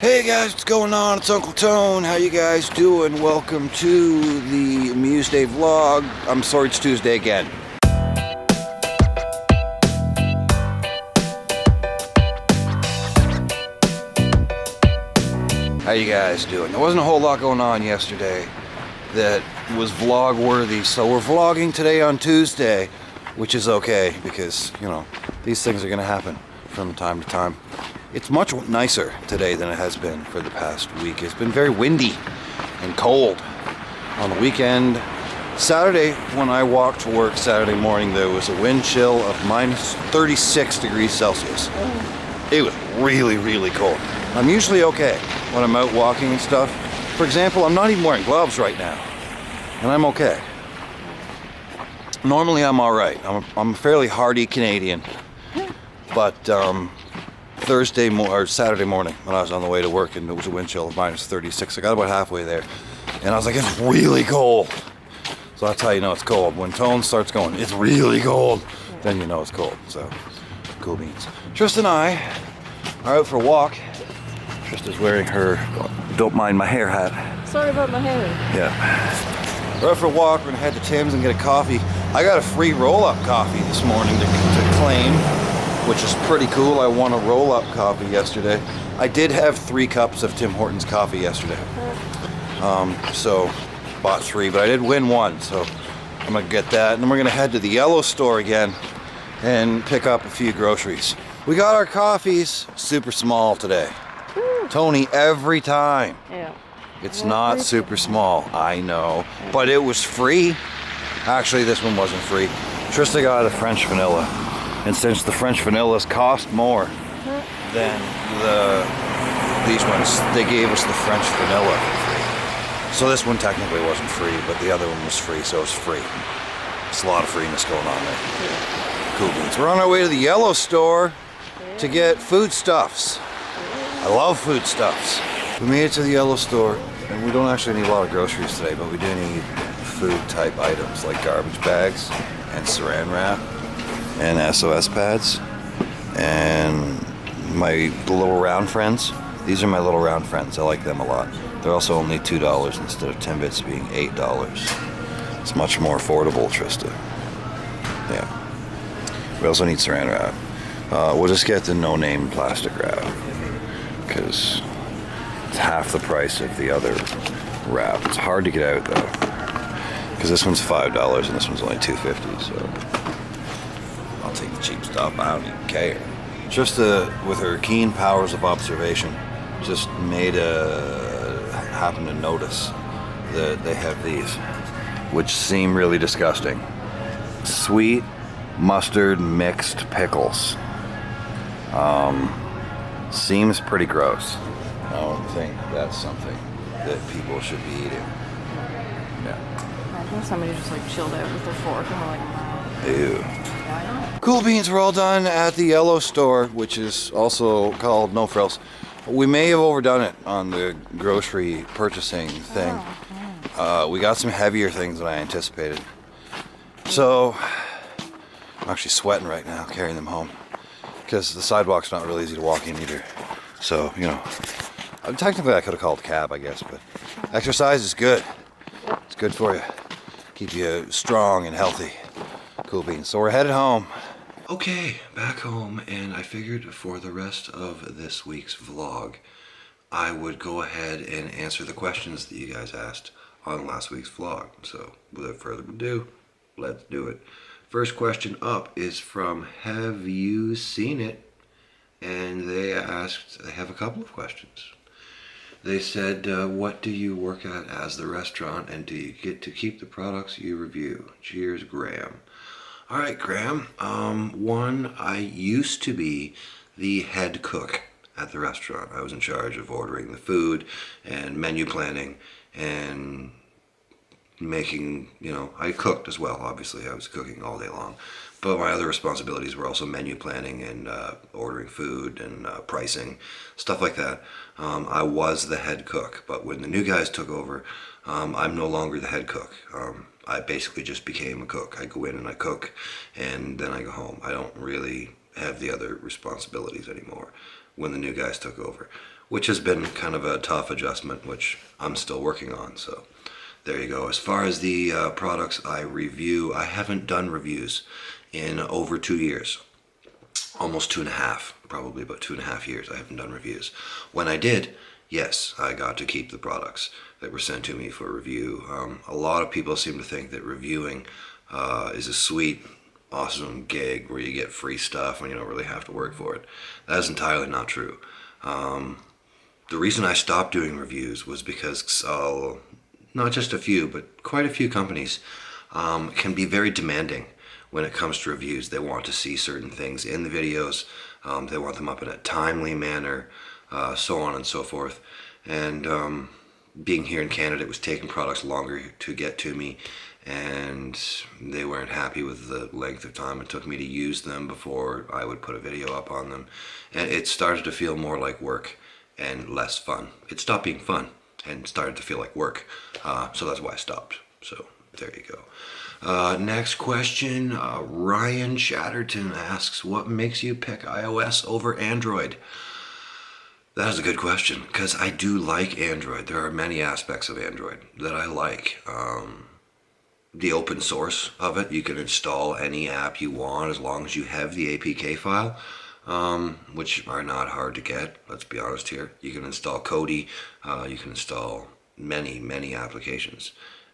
Hey guys, what's going on? It's Uncle Tone. How you guys doing? Welcome to the Muesday vlog. I'm sorry it's Tuesday again. How you guys doing? There wasn't a whole lot going on yesterday that was vlog worthy, so we're vlogging today on Tuesday, which is okay because, you know, these things are gonna happen from time to time. It's much nicer today than it has been for the past week. It's been very windy and cold on the weekend. Saturday, when I walked to work Saturday morning, there was a wind chill of minus 36 degrees Celsius. It was really, really cold. I'm usually okay when I'm out walking and stuff. For example, I'm not even wearing gloves right now, and I'm okay. Normally I'm all right. I'm a fairly hardy Canadian, but Saturday morning when I was on the way to work and it was a wind chill of minus 36. I got about halfway there and I was like, it's really cold. So that's how you know it's cold. When Tone starts going, it's really cold, then you know it's cold. So, cool beans. Tristan and I are out for a walk. Tristan's wearing her don't mind my hair hat. Sorry about my hair. Yeah. We're out for a walk. We're gonna head to Tim's and get a coffee. I got a free roll-up coffee this morning to claim, which is pretty cool. I won a roll-up coffee yesterday. I did have 3 cups of Tim Hortons coffee yesterday. So bought 3, but I did win 1, so I'm gonna get that. And then we're gonna head to the Yellow store again and pick up a few groceries. We got our coffees super small today. Tony, every time. Yeah. It's not super small, I know, but it was free. Actually, this one wasn't free. Trista got a French vanilla. And since the French vanillas cost more than these ones, they gave us the French vanilla for free. So this one technically wasn't free, but the other one was free, so it's free. There's a lot of freeness going on there. Cool beans. We're on our way to the Yellow store to get foodstuffs. I love foodstuffs. We made it to the Yellow store, and we don't actually need a lot of groceries today, but we do need food type items like garbage bags and saran wrap and SOS pads and my little round friends. These are my little round friends. I like them a lot. They're also only $2 instead of Timbits being $8. It's much more affordable, Trista. Yeah. We also need saran wrap. We'll just get the no-name plastic wrap because it's half the price of the other wrap. It's hard to get out though because this one's $5 and this one's only $2.50. So I'll take the cheap stuff. I don't even care. Trista, with her keen powers of observation, just happened to notice that they have these, which seem really disgusting. Sweet mustard mixed pickles. Seems pretty gross. I don't think that's something that people should be eating. Yeah. I think somebody just like chilled out with their fork and we're like, Ew. Cool beans, we're all done at the Yellow store, which is also called No Frills. We may have overdone it on the grocery purchasing thing. We got some heavier things than I anticipated. So, I'm actually sweating right now carrying them home because the sidewalk's not really easy to walk in either. So, you know, technically I could have called a cab, I guess, but exercise is good. It's good for you. Keep you strong and healthy. Cool beans. So we're headed home. Okay, back home, and I figured for the rest of this week's vlog, I would go ahead and answer the questions that you guys asked on last week's vlog. So without further ado, let's do it. First question up is from Have You Seen It? And they have a couple of questions. They said, what do you work at as the restaurant, and do you get to keep the products you review? Cheers, Graham. All right, Graham. I used to be the head cook at the restaurant. I was in charge of ordering the food and menu planning and making, I cooked as well, obviously. I was cooking all day long. But my other responsibilities were also menu planning and ordering food and pricing, stuff like that. I was the head cook, but when the new guys took over, I'm no longer the head cook. I basically just became a cook. I go in and I cook, and then I go home. I don't really have the other responsibilities anymore when the new guys took over. which has been kind of a tough adjustment, which I'm still working on. So there you go. As far as the products I review, I haven't done reviews in over 2 years. Almost 2.5, probably about 2.5 years I haven't done reviews. When I did, yes, I got to keep the products that were sent to me for review. A lot of people seem to think that reviewing is a sweet, awesome gig where you get free stuff and you don't really have to work for it. That is entirely not true. The reason I stopped doing reviews was because not just a few, but quite a few companies can be very demanding when it comes to reviews. They want to see certain things in the videos. They want them up in a timely manner, so on and so forth. And being here in Canada, it was taking products longer to get to me, and they weren't happy with the length of time it took me to use them before I would put a video up on them. And it started to feel more like work and less fun. It stopped being fun and started to feel like work. So that's why I stopped. So there you go. Next question, Ryan Chatterton asks, what makes you pick iOS over Android? That is a good question, because I do like Android. There are many aspects of Android that I like. The open source of it, you can install any app you want as long as you have the APK file, which are not hard to get, let's be honest here. You can install Kodi, you can install many applications,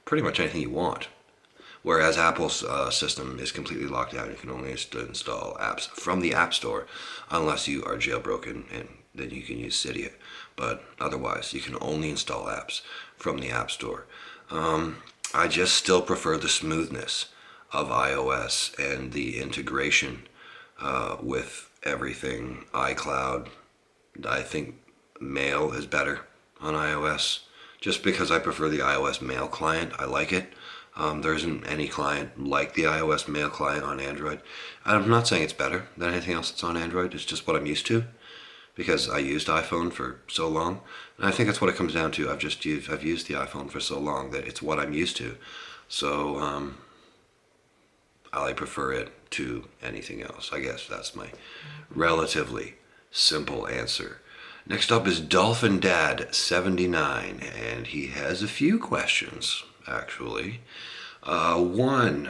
pretty much anything you want. Whereas Apple's system is completely locked down. You can only install apps from the App Store unless you are jailbroken, and then you can use Cydia. But otherwise, you can only install apps from the App Store. I just still prefer the smoothness of iOS and the integration with everything. iCloud, I think Mail is better on iOS, just because I prefer the iOS Mail client. I like it. There isn't any client like the iOS Mail client on Android. I'm not saying it's better than anything else that's on Android. It's just what I'm used to, because I used iPhone for so long. And I think that's what it comes down to. I've used the iPhone for so long that it's what I'm used to. So I prefer it to anything else. I guess that's my relatively simple answer. Next up is Dolphin Dad 79, and he has a few questions, actually. One,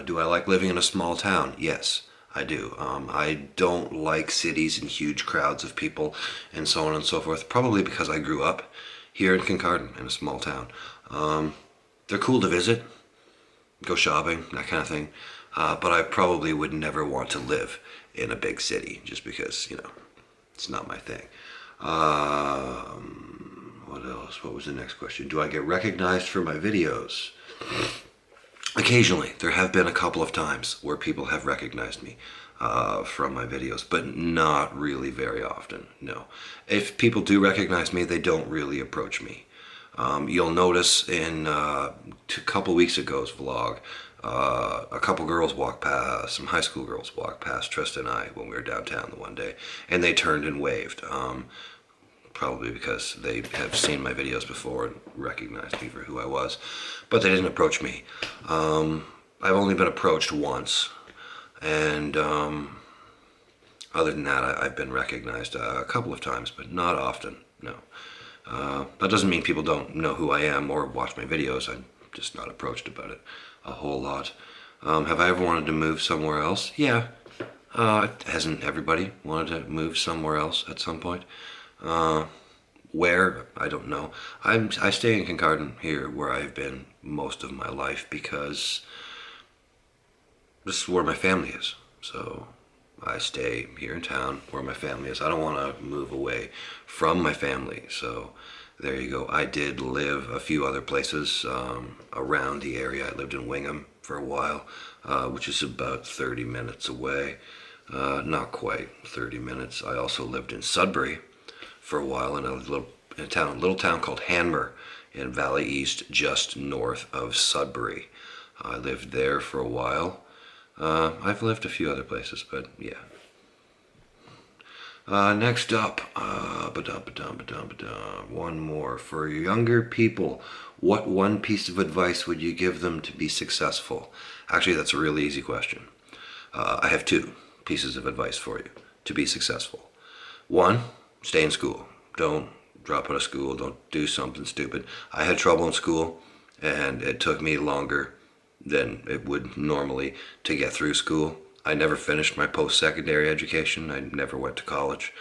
do I like living in a small town? Yes, I do. I don't like cities and huge crowds of people and so on and so forth, probably because I grew up here in Kincardine in a small town. They're cool to visit, go shopping, that kind of thing, but I probably would never want to live in a big city just because, it's not my thing. What else? What was the next question? Do I get recognized for my videos? Occasionally. There have been a couple of times where people have recognized me from my videos, but not really very often, no. If people do recognize me, they don't really approach me. You'll notice in a couple weeks ago's vlog, a couple girls walked past, some high school girls walked past Tristan and I when we were downtown the one day, and they turned and waved. Probably because they have seen my videos before and recognized me for who I was, but they didn't approach me. I've only been approached once, and other than that, I've been recognized a couple of times, but not often, no. That doesn't mean people don't know who I am or watch my videos. I'm just not approached about it a whole lot. Have I ever wanted to move somewhere else? Yeah. Hasn't everybody wanted to move somewhere else at some point? Where? I don't know. I stay in Kincardine here, where I've been most of my life, because this is where my family is. So I stay here in town where my family is. I don't want to move away from my family. So there you go. I did live a few other places around the area. I lived in Wingham for a while, which is about 30 minutes away. Not quite 30 minutes. I also lived in Sudbury for a while, in a little town called Hanmer in Valley East, just north of Sudbury. I lived there for a while. I've lived a few other places, but yeah. Next up, one more. For younger people, what one piece of advice would you give them to be successful? Actually, that's a really easy question. I have two pieces of advice for you to be successful. One, stay in school. don't drop out of school. Don't do something stupid. I had trouble in school, and it took me longer than it would normally to get through school. I never finished my post-secondary education. I never went to college.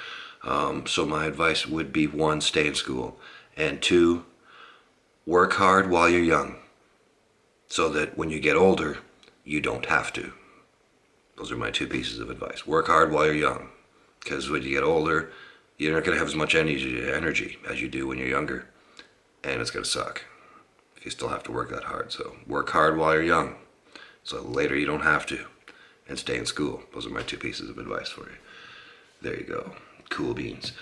So my advice would be, one, stay in school, and two, work hard while you're young, so that when you get older, you don't have to. Those are my two pieces of advice. Work hard while you're young, because when you get older, you're not going to have as much energy as you do when you're younger, and it's going to suck if you still have to work that hard. So work hard while you're young, so later you don't have to, and stay in school. Those are my two pieces of advice for you. There you go. Cool beans.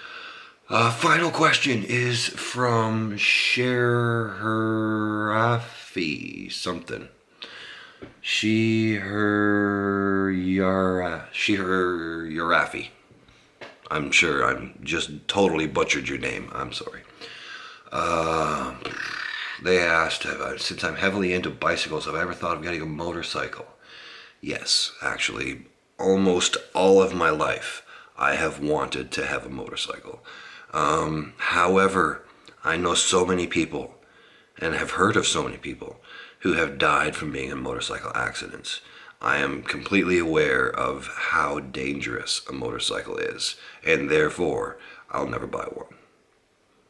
Final question is from Sherafi something. Yarafi. I'm sure I'm just totally butchered your name. I'm sorry. They asked, since I'm heavily into bicycles, have I ever thought of getting a motorcycle? Yes, actually, almost all of my life, I have wanted to have a motorcycle. However, I know so many people, and have heard of so many people, who have died from being in motorcycle accidents. I am completely aware of how dangerous a motorcycle is, and therefore, I'll never buy one.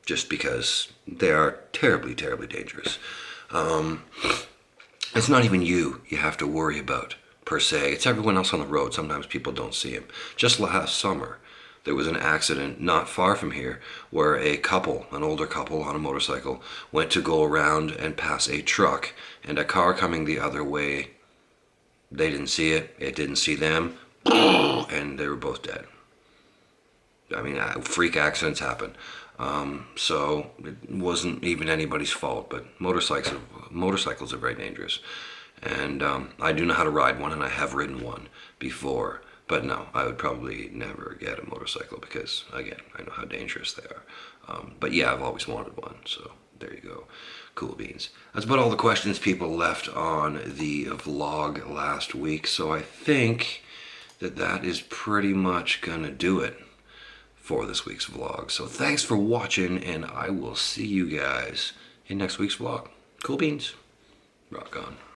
Just because they are terribly, terribly dangerous. It's not even you have to worry about, per se. It's everyone else on the road. Sometimes people don't see him. Just last summer, there was an accident not far from here where a couple, an older couple on a motorcycle, went to go around and pass a truck, and a car coming the other way, they didn't see it, it didn't see them, and they were both dead. I mean, freak accidents happen. So it wasn't even anybody's fault, but motorcycles are very dangerous. And I do know how to ride one, and I have ridden one before. But no, I would probably never get a motorcycle because, again, I know how dangerous they are. But yeah, I've always wanted one, so there you go. Cool beans. That's about all the questions people left on the vlog last week, so I think that is pretty much gonna do it for this week's vlog. So thanks for watching, and I will see you guys in next week's vlog. Cool beans. Rock on.